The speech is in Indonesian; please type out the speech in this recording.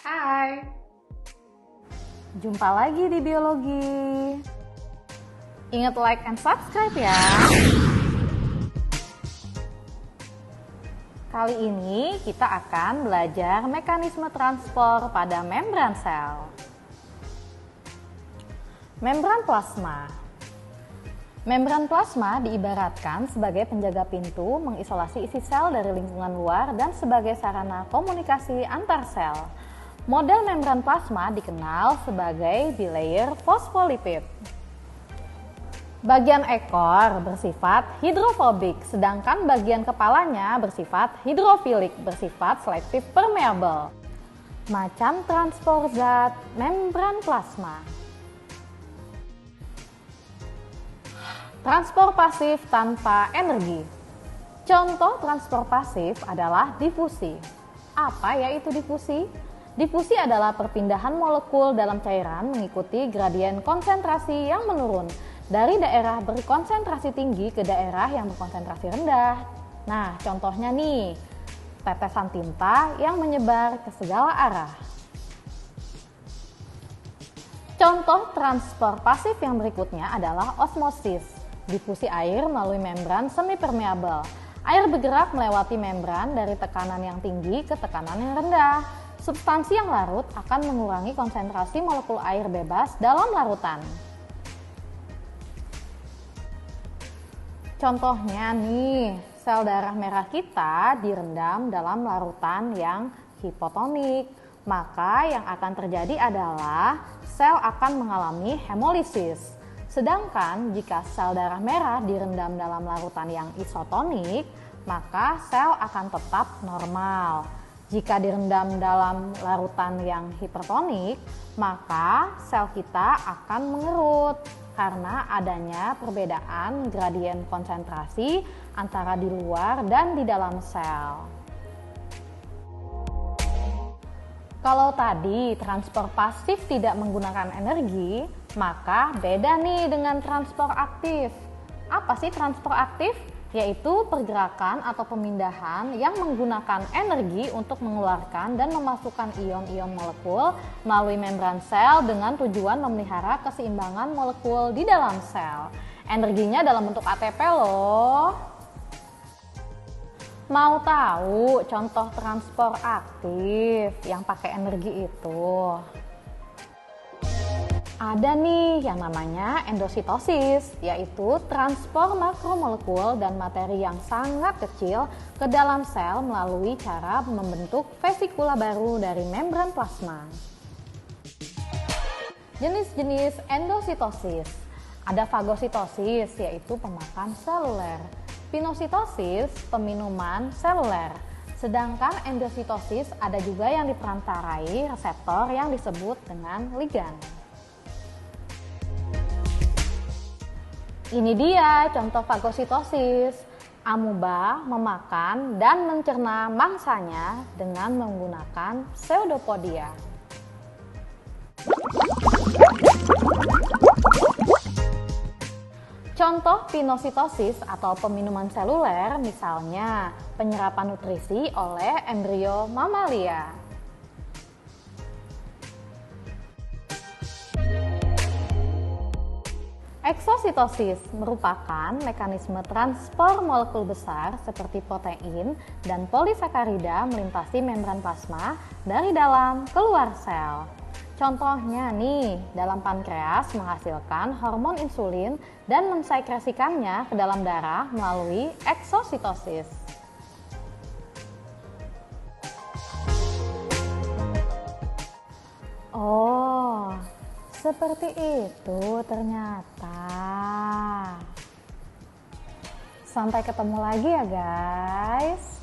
Hai, Jumpa lagi di biologi. Ingat like and subscribe ya. Kali ini kita akan belajar mekanisme transport pada membran sel. Membran plasma. Membran plasma diibaratkan sebagai penjaga pintu mengisolasi isi sel dari lingkungan luar dan sebagai sarana komunikasi antar sel. Model membran plasma dikenal sebagai bilayer fosfolipid. Bagian ekor bersifat hidrofobik, sedangkan bagian kepalanya bersifat hidrofilik, bersifat selektif permeabel. Macam transport zat membran plasma. Transport pasif tanpa energi. Contoh transport pasif adalah difusi. Apa yaitu difusi? Difusi adalah perpindahan molekul dalam cairan mengikuti gradien konsentrasi yang menurun dari daerah berkonsentrasi tinggi ke daerah yang berkonsentrasi rendah. Nah, contohnya nih, tetesan tinta yang menyebar ke segala arah. Contoh transport pasif yang berikutnya adalah osmosis. Difusi air melalui membran semipermeabel. Air bergerak melewati membran dari tekanan yang tinggi ke tekanan yang rendah. Substansi yang larut akan mengurangi konsentrasi molekul air bebas dalam larutan. Contohnya nih, sel darah merah kita direndam dalam larutan yang hipotonik. Maka yang akan terjadi adalah sel akan mengalami hemolisis. Sedangkan jika sel darah merah direndam dalam larutan yang isotonik, maka sel akan tetap normal. Jika direndam dalam larutan yang hipertonik, maka sel kita akan mengerut karena adanya perbedaan gradien konsentrasi antara di luar dan di dalam sel. Kalau tadi transport pasif tidak menggunakan energi, maka beda nih dengan transport aktif. Apa sih transport aktif? Yaitu pergerakan atau pemindahan yang menggunakan energi untuk mengeluarkan dan memasukkan ion-ion molekul melalui membran sel dengan tujuan memelihara keseimbangan molekul di dalam sel. Energinya dalam bentuk ATP loh. Mau tahu contoh transport aktif yang pakai energi itu? Ada nih yang namanya endositosis, yaitu transport makromolekul dan materi yang sangat kecil ke dalam sel melalui cara membentuk vesikula baru dari membran plasma. Jenis-jenis endositosis. Ada fagositosis, yaitu pemakan seluler. Pinositosis, peminuman seluler. Sedangkan endositosis ada juga yang diperantarai reseptor yang disebut dengan ligan. Ini dia contoh fagositosis. Amuba memakan dan mencerna mangsanya dengan menggunakan pseudopodia. Contoh pinositosis atau peminuman seluler misalnya penyerapan nutrisi oleh embrio mamalia. Eksositosis merupakan mekanisme transport molekul besar seperti protein dan polisakarida melintasi membran plasma dari dalam keluar sel. Contohnya nih, dalam pankreas menghasilkan hormon insulin dan mensekresikannya ke dalam darah melalui eksositosis. Oh, seperti itu ternyata. Sampai ketemu lagi ya guys.